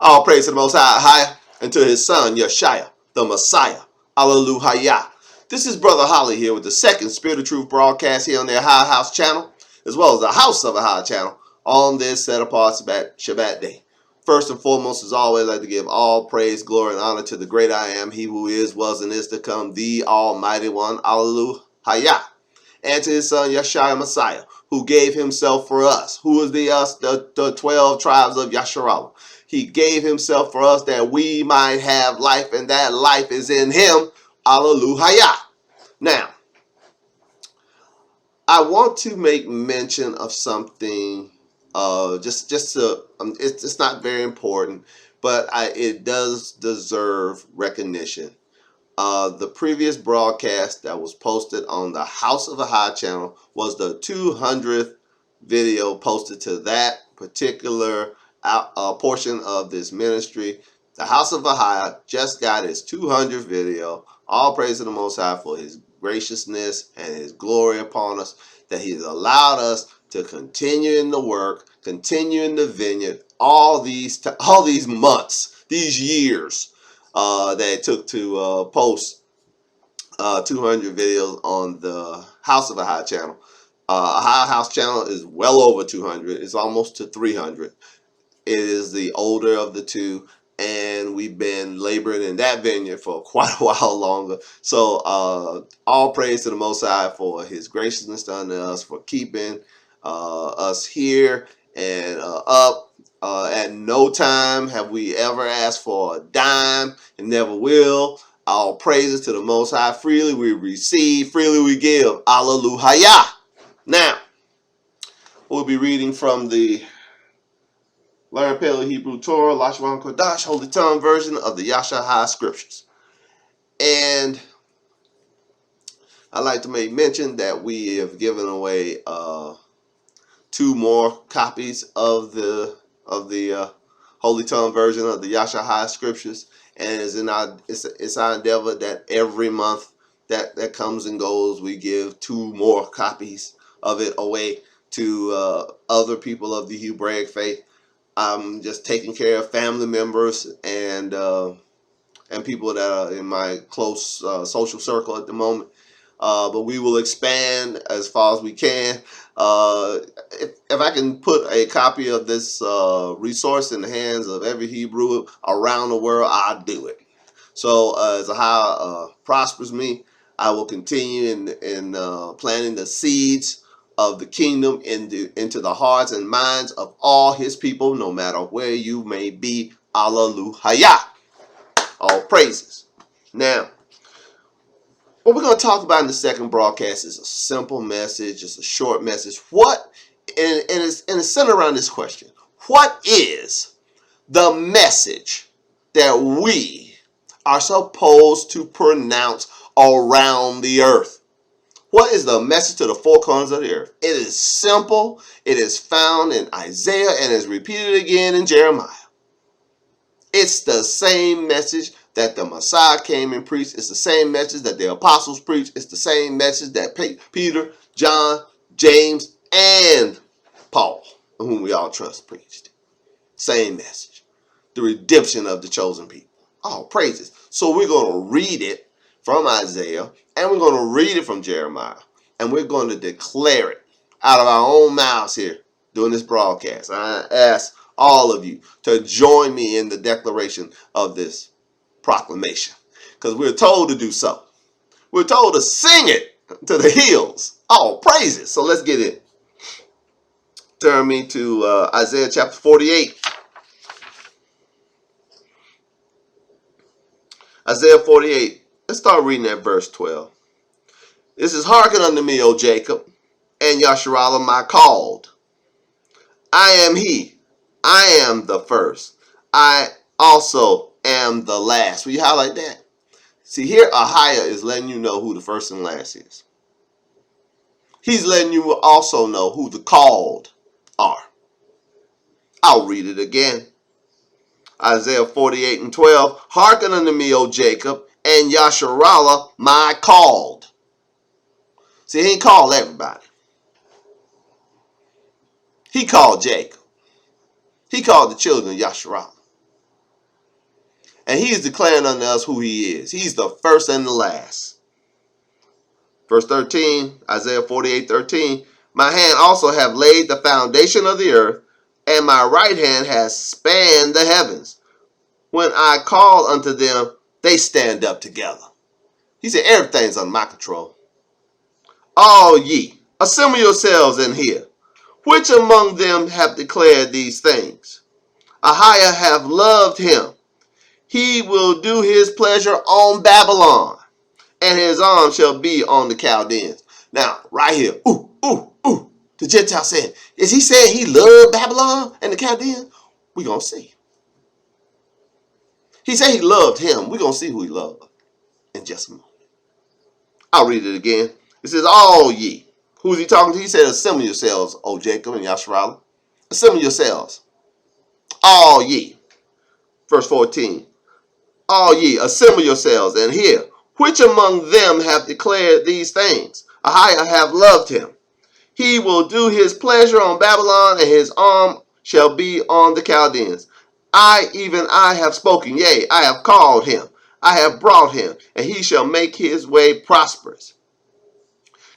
All praise to the Most High, and to His Son, YASHA, the Messiah. Hallelujah. This is Brother Holly here with the second Spirit of Truth broadcast here on the AHAYAH'S channel, as well as the House of AHAYAH channel, on this set-apart Shabbat day. First and foremost, as always, I'd like to give all praise, glory, and honor to the great I am, He who is, was, and is to come, the Almighty One. Hallelujah. And to His Son, YASHA, Messiah, who gave Himself for us, who is the 12 tribes of Yasharallah. He gave Himself for us that we might have life, and that life is in Him. Hallelujah. Now, I want to make mention of something. It's not very important, but it does deserve recognition. The previous broadcast that was posted on the House of AHAYAH channel was the 200th video posted to that particular portion of this ministry. The House of AHAYAH just got its 200th video. All praise to the Most High for His graciousness and His glory upon us, that He's allowed us to continue in the work, continue in the vineyard, all these months, these years that it took to post 200 videos on the House of AHAYAH channel. AHAYAH House channel is well over 200. It's almost to 300. It is the older of the two, and we've been laboring in that vineyard for quite a while longer. So all praise to the Most High for His graciousness unto us, for keeping us here and up. At no time have we ever asked for a dime, and never will. All praises to the Most High. Freely we receive, freely we give. Hallelujah. Now, we'll be reading from the Learn Paleo Hebrew Torah, Lashon Kodash, Holy Tongue version of the YASHA Scriptures. And I'd like to make mention that we have given away 2 more copies of the Holy Tongue version of the YASHA Scriptures. And it's our endeavor that every month that comes and goes, we give 2 more copies of it away to other people of the Hebraic faith. I'm just taking care of family members and people that are in my close social circle at the moment. But we will expand as far as we can. If I can put a copy of this resource in the hands of every Hebrew around the world, I'll do it. So as AHAYAH prospers me, I will continue in planting the seeds of the kingdom into the hearts and minds of all His people, no matter where you may be. Hallelujah. All praises. Now, what we're going to talk about in the second broadcast is a simple message, just a short message. And it's centered around this question. What is the message that we are supposed to pronounce around the earth? What is the message to the 4 corners of the earth? It is simple. It is found in Isaiah and is repeated again in Jeremiah. It's the same message that the Messiah came and preached. It's the same message that the apostles preached. It's the same message that Peter, John, James, and Paul, whom we all trust, preached. Same message. The redemption of the chosen people. All praises. So we're going to read it from Isaiah, and we're going to read it from Jeremiah, and we're going to declare it out of our own mouths here during this broadcast. I ask all of you to join me in the declaration of this proclamation, because we're told to do so. We're told to sing it to the hills. All praises. So let's get it. Turn me to Isaiah chapter 48. Isaiah 48. Let's start reading at verse 12. This is, hearken unto me, O Jacob, and Yasharallah my called. I am He. I am the first. I also am the last. Will you highlight that? See, here AHAYAH is letting you know who the first and last is. He's letting you also know who the called are. I'll read it again. Isaiah 48 and 12. Hearken unto me, O Jacob, and Yasharallah my called. See, He ain't called everybody. He called Jacob. He called the children of Yasharallah. And he is declaring unto us who he is. He's the first and the last. Verse 13, Isaiah 48:13. My hand also have laid the foundation of the earth, and my right hand has spanned the heavens. When I call unto them, they stand up together. He said, everything's under my control. All ye, assemble yourselves and hear. Which among them have declared these things? Ahayah have loved him. He will do his pleasure on Babylon, and his arm shall be on the Chaldeans. Now, right here, the Gentile saying, is he saying he loved Babylon and the Chaldeans? We're going to see. He said he loved him. We're going to see who he loved in just a moment. I'll read it again. It says, all ye. Who is he talking to? He said, assemble yourselves, O Jacob and Yasharallah. Assemble yourselves. All ye. Verse 14. All ye, assemble yourselves and hear. Which among them have declared these things? Ahayah have loved him. He will do his pleasure on Babylon, and his arm shall be on the Chaldeans. Even I have spoken, yea, I have called him. I have brought him, and he shall make his way prosperous.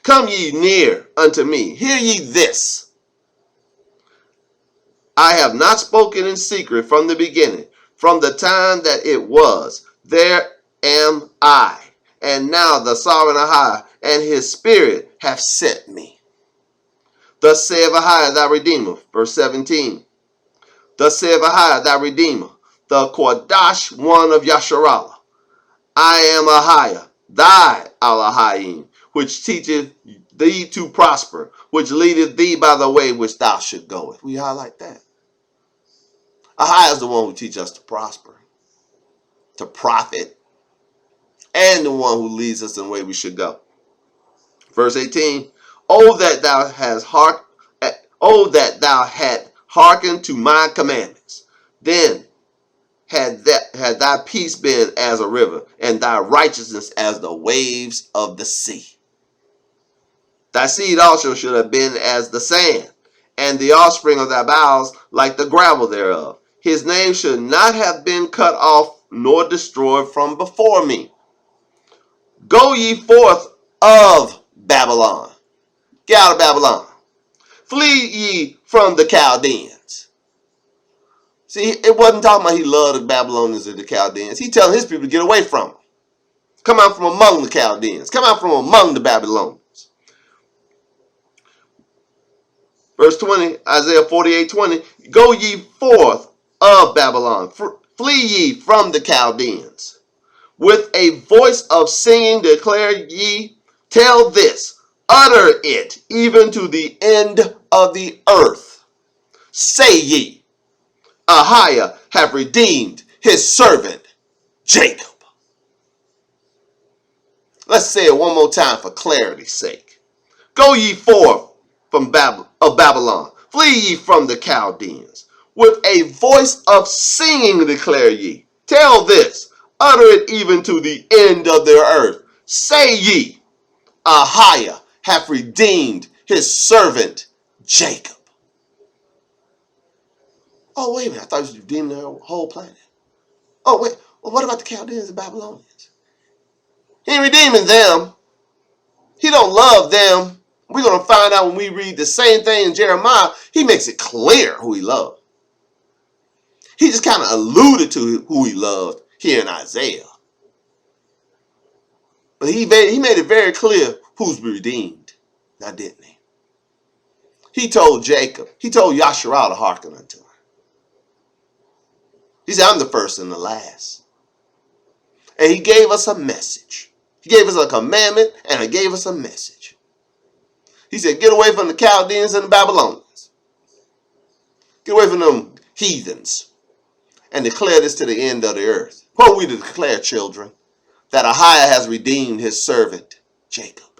Come ye near unto me. Hear ye this. I have not spoken in secret from the beginning, from the time that it was. There am I. And now the sovereign Ahayah and his spirit have sent me. Thus saith Ahayah thy Redeemer. Verse 17. Thus saith Ahayah thy Redeemer, the Qadash one of Yasharallah. I am Ahayah, thy Al-Ahayim, which teacheth thee to prosper, which leadeth thee by the way which thou should go. We highlight that. Ahayah is the one who teaches us to prosper, to profit, and the one who leads us in the way we should go. Verse 18. Oh that thou had hearkened to my commandments, then had thy peace been as a river, and thy righteousness as the waves of the sea. Thy seed also should have been as the sand, and the offspring of thy bowels like the gravel thereof. His name should not have been cut off nor destroyed from before me. Go ye forth of Babylon. Get out of Babylon. Flee ye from the Chaldeans. See, it wasn't talking about he loved the Babylonians or the Chaldeans. He telling his people to get away from them. Come out from among the Chaldeans. Come out from among the Babylonians. Verse 20, Isaiah 48:20. Go ye forth of Babylon. Flee ye from the Chaldeans. With a voice of singing declare ye, tell this, utter it even to the end of the earth. Say ye, Ahayah have redeemed his servant Jacob. Let's say it one more time for clarity's sake. Go ye forth from Babylon. Flee ye from the Chaldeans. With a voice of singing declare ye. Tell this. Utter it even to the end of the earth. Say ye, Ahayah hath redeemed his servant Jacob. Oh, wait a minute. I thought he was redeeming the whole planet. Oh, wait. Well, what about the Chaldeans and Babylonians? He ain't redeeming them. He don't love them. We're going to find out when we read the same thing in Jeremiah. He makes it clear who he loved. He just kind of alluded to who he loved here in Isaiah. But he made it very clear who's redeemed. Now, didn't he? He told Jacob, he told Yasharah to hearken unto him. He said, I'm the first and the last. And he gave us a message. He gave us a commandment and he gave us a message. He said, get away from the Chaldeans and the Babylonians. Get away from them heathens. And declare this to the end of the earth. What are we to declare, children? That Ahayah has redeemed his servant, Jacob.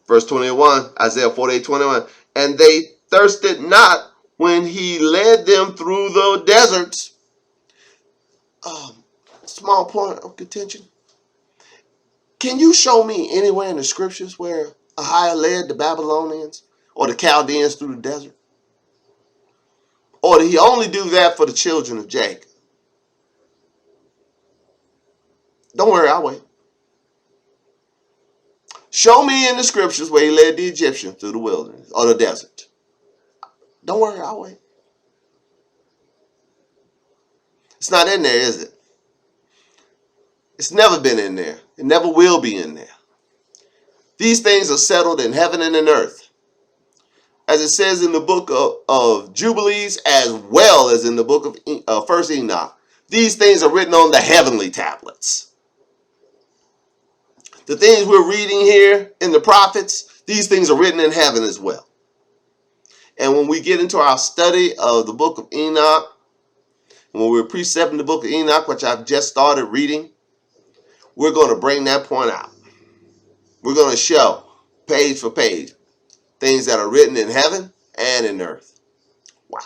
Verse 21, Isaiah 48:21. And they thirsted not when he led them through the deserts. Small point of contention. Can you show me anywhere in the scriptures where Ahayah led the Babylonians or the Chaldeans through the desert? Or did he only do that for the children of Jacob? Don't worry, I'll wait. Show me in the scriptures where he led the Egyptians through the wilderness or the desert. Don't worry, I'll wait. It's not in there, is it? It's never been in there. It never will be in there. These things are settled in heaven and in earth. As it says in the book of Jubilees, as well as in the book of First Enoch. These things are written on the heavenly tablets. The things we're reading here in the prophets, these things are written in heaven as well. And when we get into our study of the book of Enoch, when we're precepting the book of Enoch, which I've just started reading, we're going to bring that point out. We're going to show page for page things that are written in heaven and in earth. Wow.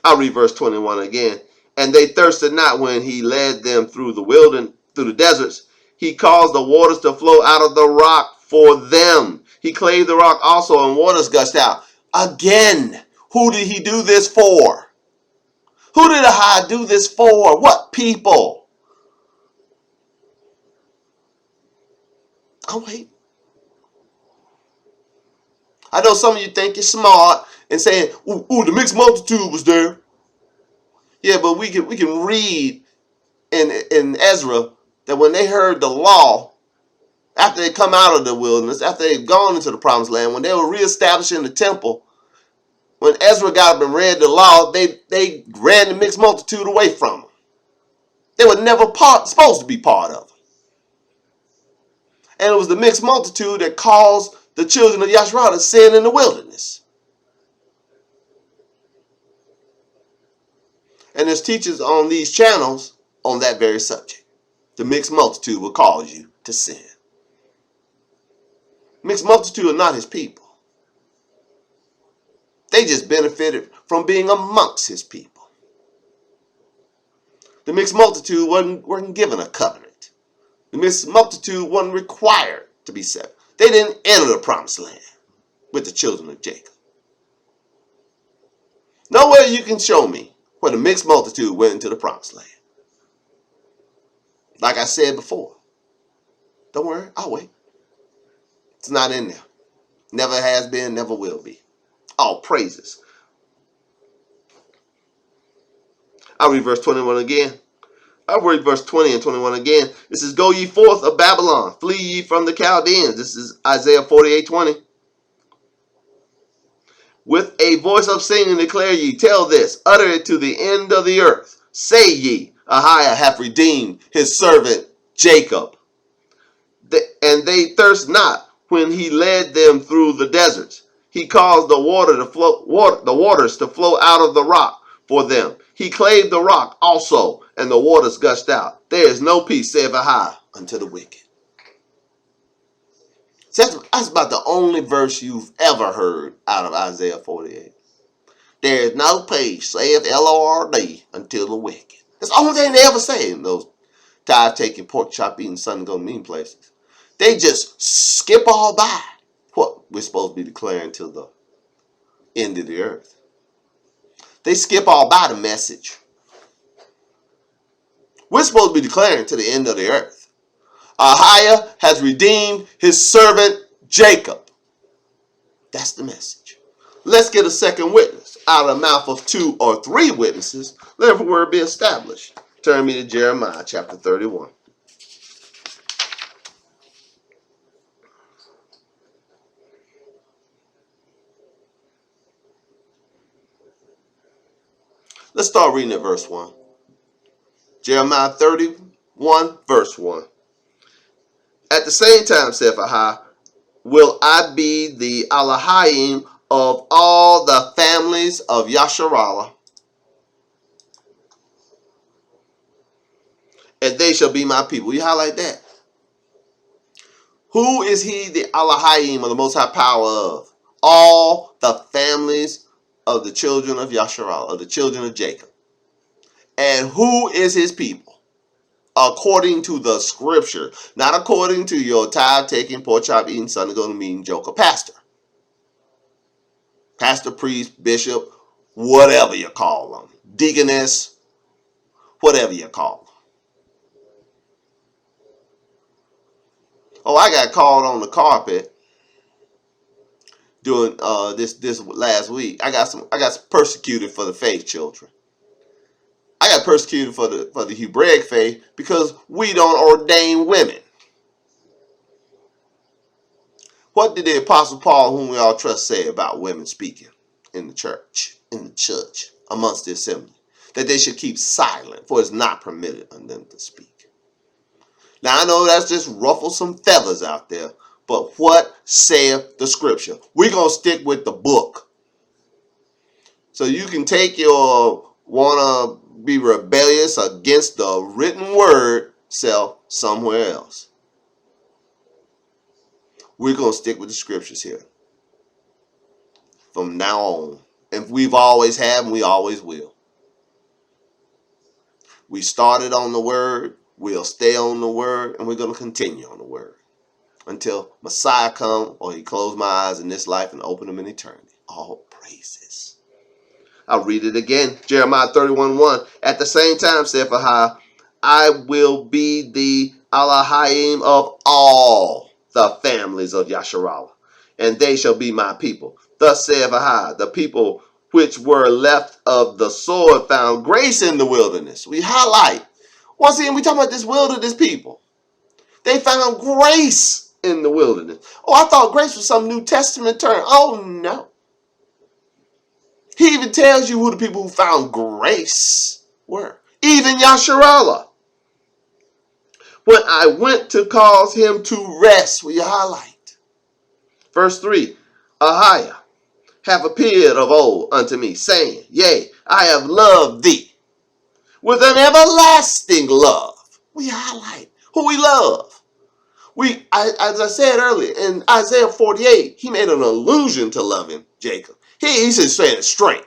I'll read verse 21 again. And they thirsted not when he led them through the wilderness, through the deserts. He caused the waters to flow out of the rock for them. He clave the rock also, and waters gushed out. Again, who did he do this for? Who did Ahai do this for? What people? Oh, wait. I know some of you think you're smart and saying, ooh, the mixed multitude was there. Yeah, but we can read in Ezra that when they heard the law, after they come out of the wilderness, after they've gone into the promised land, when they were reestablishing the temple, when Ezra got up and read the law, they ran the mixed multitude away from them. They were never supposed to be part of them. And it was the mixed multitude that caused the children of YASHA to sin in the wilderness. And there's teachers on these channels on that very subject. The mixed multitude will cause you to sin. Mixed multitude are not his people. They just benefited from being amongst his people. The mixed multitude wasn't given a covenant. The mixed multitude wasn't required to be saved. They didn't enter the promised land with the children of Jacob. Nowhere you can show me where the mixed multitude went into the promised land. Like I said before, don't worry, I'll wait. It's not in there. Never has been, never will be. All praises. I'll read verse 21 again. I'll read verse 20 and 21 again. This is, go ye forth of Babylon, flee ye from the Chaldeans. This is Isaiah 48:20. With a voice of singing declare ye, tell this, utter it to the end of the earth. Say ye, Ahayah hath redeemed his servant Jacob. And they thirst not when he led them through the deserts. He caused the waters to flow out of the rock for them. He clave the rock also, and the waters gushed out. There is no peace, saith Ahai, unto the wicked. That's about the only verse you've ever heard out of Isaiah 48. There is no peace, saith Lord, until the wicked. That's the only thing they ever say in those tithe-taking, pork-chop-eating, sun-go-mean places. They just skip all by what we're supposed to be declaring till the end of the earth. They skip all by the message. We're supposed to be declaring to the end of the earth. Ahayah has redeemed his servant Jacob. That's the message. Let's get a second witness. Out of the mouth of 2 or 3 witnesses, let every word be established. Turn me to Jeremiah chapter 31. Let's start reading at verse 1. Jeremiah 31, verse 1. At the same time, saith Ahai, will I be the Elohim of all the families of Yasharallah, and they shall be my people. You highlight that. Who is he the Elohim of the Most High Power of? All the families of the children of Yasharallah, of the children of Jacob. And who is his people? According to the scripture, not according to your tithe-taking, pork-chop-eating, son-of-a-gun-mean joker pastor. Pastor, priest, bishop, whatever you call them. Deaconess, whatever you call them. Oh, I got called on the carpet during this last week. I got persecuted for the faith, children. I got persecuted for the Hebraic faith because we don't ordain women. What did the Apostle Paul, whom we all trust, say about women speaking in the church, amongst the assembly? That they should keep silent, for it's not permitted unto them to speak. Now, I know that's just ruffle some feathers out there, but what saith the scripture? We're going to stick with the book. So you can take your want to be rebellious against the written word self somewhere else. We're going to stick with the scriptures here from now on. And we've always have and we always will. We started on the word, we'll stay on the word, and we're going to continue on the word until Messiah comes or he close my eyes in this life and open them in eternity. All praises. I'll read it again. Jeremiah 31:1. At the same time, saith Ahayah, I will be the Elohim of all the families of Yasharallah, and they shall be my people. Thus saith Ahayah, the people which were left of the sword found grace in the wilderness. We highlight. Once again, we talking about this wilderness people. They found grace in the wilderness. Oh, I thought grace was some New Testament term. Oh, no. He even tells you who the people who found grace were. Even Yasharallah. When I went to cause him to rest, we highlight. Verse 3, Ahayah have appeared of old unto me, saying, Yea, I have loved thee with an everlasting love. We highlight who we love. As I said earlier, in Isaiah 48, he made an allusion to loving Jacob. He's just saying it straight.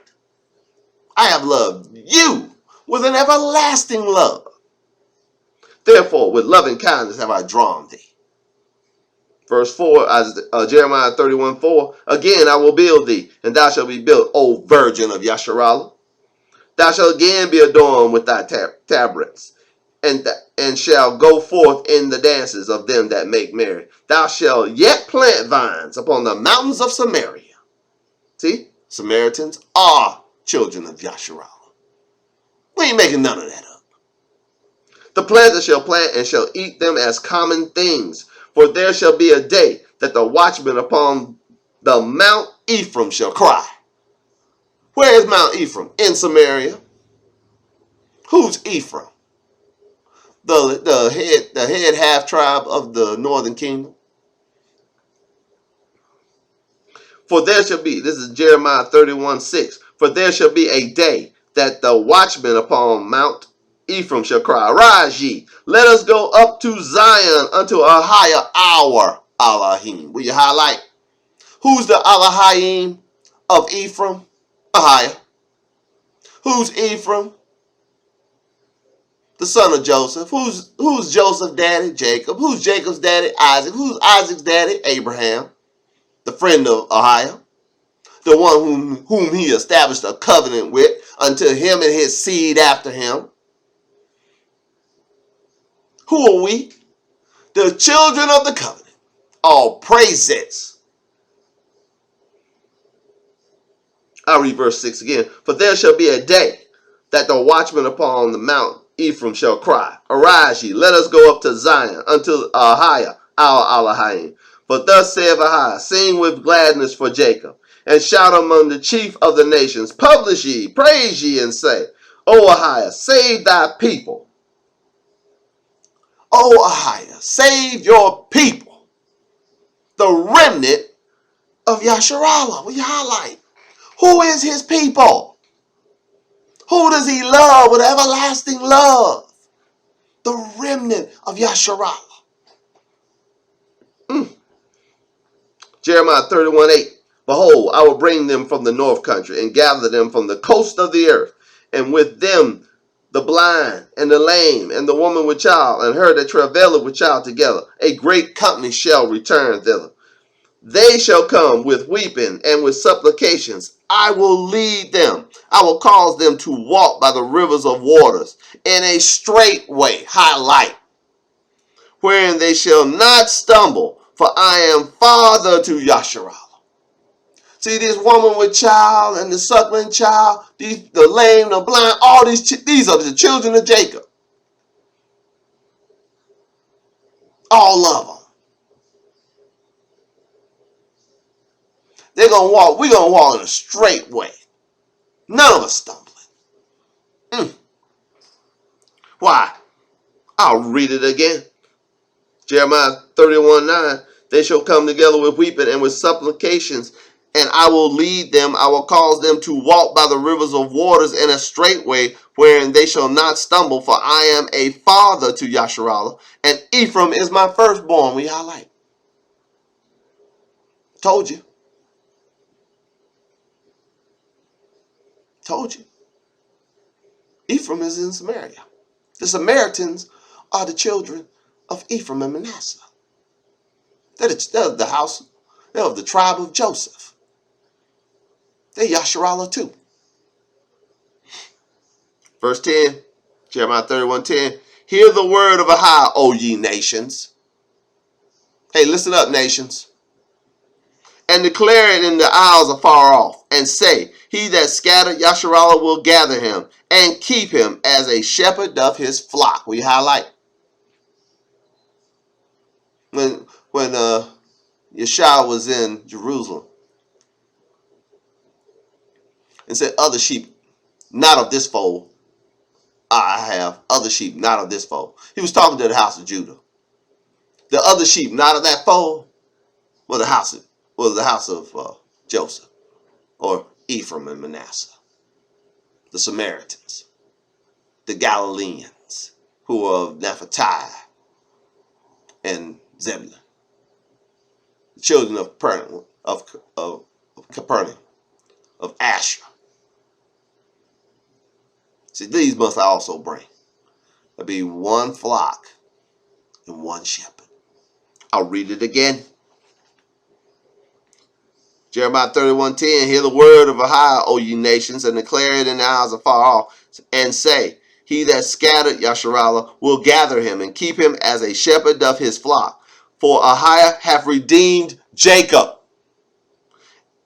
I have loved you with an everlasting love. Therefore, with loving kindness have I drawn thee. Verse 4, Jeremiah 31:4. Again, I will build thee, and thou shalt be built, O virgin of Yasharallah. Thou shalt again be adorned with thy tabrets, and shall go forth in the dances of them that make merry. Thou shalt yet plant vines upon the mountains of Samaria. See, Samaritans are children of Yasharallah. We ain't making none of that up. The planter shall plant and shall eat them as common things. For there shall be a day that the watchman upon the Mount Ephraim shall cry. Where is Mount Ephraim? In Samaria. Who's Ephraim? The head half tribe of the northern kingdom. For there shall be, this is Jeremiah 31:6. For there shall be a day that the watchman upon Mount Ephraim shall cry, Arise ye, let us go up to Zion unto Ahayah our Elohim. Will you highlight? Who's the Elohim of Ephraim? Ahayah. Who's Ephraim? The son of Joseph. Who's Joseph's daddy? Jacob. Who's Jacob's daddy? Isaac. Who's Isaac's daddy? Abraham. The friend of Ahayah. The one whom he established a covenant with unto him and his seed after him. Who are we? The children of the covenant. All praises. I'll read verse 6 again. For there shall be a day that the watchman upon the Mount Ephraim shall cry, Arise ye, let us go up to Zion, unto Ahayah our Elohim. For thus saith Ahayah, Sing with gladness for Jacob, and shout among the chief of the nations. Publish ye, praise ye, and say, O Ahayah, save thy people. O Ahayah, save your people. The remnant of Yasharallah. We highlight. Who is his people? Who does he love with everlasting love? The remnant of Yasharallah. Jeremiah 31:8. Behold, I will bring them from the north country and gather them from the coast of the earth, and with them the blind and the lame and the woman with child and her that travaileth with child together. A great company shall return thither. They shall come with weeping and with supplications. I will lead them. I will cause them to walk by the rivers of waters in a straight way. Highlight. wherein they shall not stumble, for I am father to Yasharala. See, this woman with child and the suckling child, the lame, the blind, all these are the children of Jacob. All of them. They're going to walk. We're going to walk in a straight way. None of us stumbling. Why? I'll read it again. Jeremiah 31:9. They shall come together with weeping and with supplications, and I will lead them. I will cause them to walk by the rivers of waters in a straight way, wherein they shall not stumble. For I am a father to Yasharala, and Ephraim is my firstborn. We highlight. Told you. Told you. Ephraim is in Samaria. The Samaritans are the children of Ephraim and Manasseh. They're the house. They're of the tribe of Joseph. They're Yasharala too. Verse 10, Jeremiah 31:10. Hear the word of Ahai, O ye nations. Hey, listen up, nations. And declare it in the isles afar off, and say, he that scattered Yasharala will gather him, and keep him as a shepherd doth his flock. We highlight. When YASHA was in Jerusalem, and said, other sheep not of this fold, I have other sheep not of this fold. He was talking to the house of Judah. The other sheep not of that fold was the house of Joseph, or Ephraim and Manasseh, the Samaritans, the Galileans, who were of Naphtali and Zebulun, the children of Capernaum, of Asher. See, these must I also bring. There'll be one flock and one shepherd. I'll read it again. Jeremiah 31:10. Hear the word of Ahai, O ye nations, and declare it in the isles afar off, and say, he that scattered Yasharala will gather him, and keep him as a shepherd doth his flock. For Ahai hath redeemed Jacob,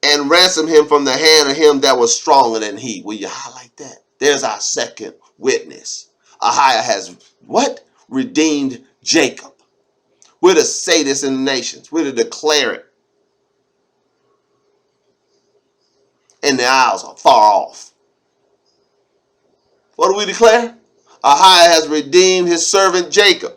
and ransomed him from the hand of him that was stronger than he. Will you highlight that? There's our second witness. Ahai has what? Redeemed Jacob. We're to say this in the nations. We're to declare it. And the isles are far off. What do we declare? Ahai has redeemed his servant Jacob.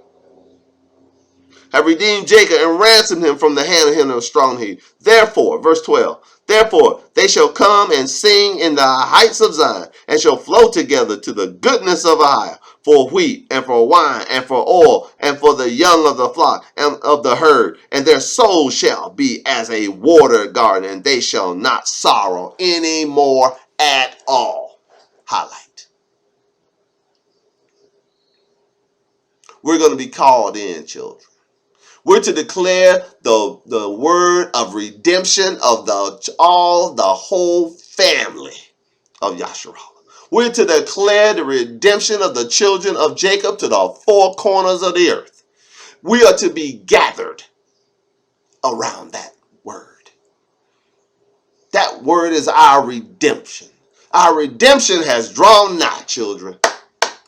Have redeemed Jacob and ransomed him from the hand of him that was strong than he. Therefore, verse 12. Therefore, they shall come and sing in the heights of Zion, and shall flow together to the goodness of Ahai, for wheat, and for wine, and for oil, and for the young of the flock, and of the herd. And their soul shall be as a watered garden, and they shall not sorrow any more at all. Highlight. We're going to be called in, children. We're to declare the word of redemption of the whole family of Yasharala. We're to declare the redemption of the children of Jacob to the four corners of the earth. We are to be gathered around that word. That word is our redemption. Our redemption has drawn nigh, children.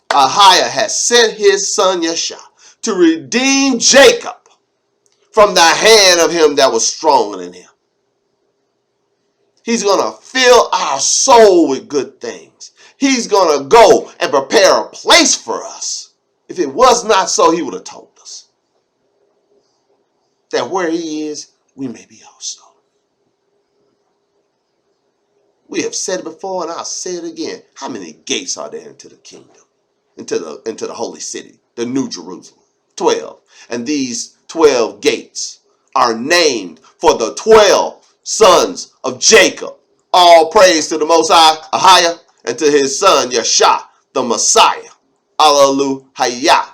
Ahayah has sent his son YASHA to redeem Jacob from the hand of him that was stronger than him. He's going to fill our soul with good things. He's going to go and prepare a place for us. If it was not so, he would have told us that where he is, we may be also. We have said it before, and I'll say it again. How many gates are there into the kingdom, into the holy city, the New Jerusalem? 12. And these 12 gates are named for the 12 sons of Jacob. All praise to the Most High, Ahayah, and to his son, YASHA, the Messiah. Hallelujah.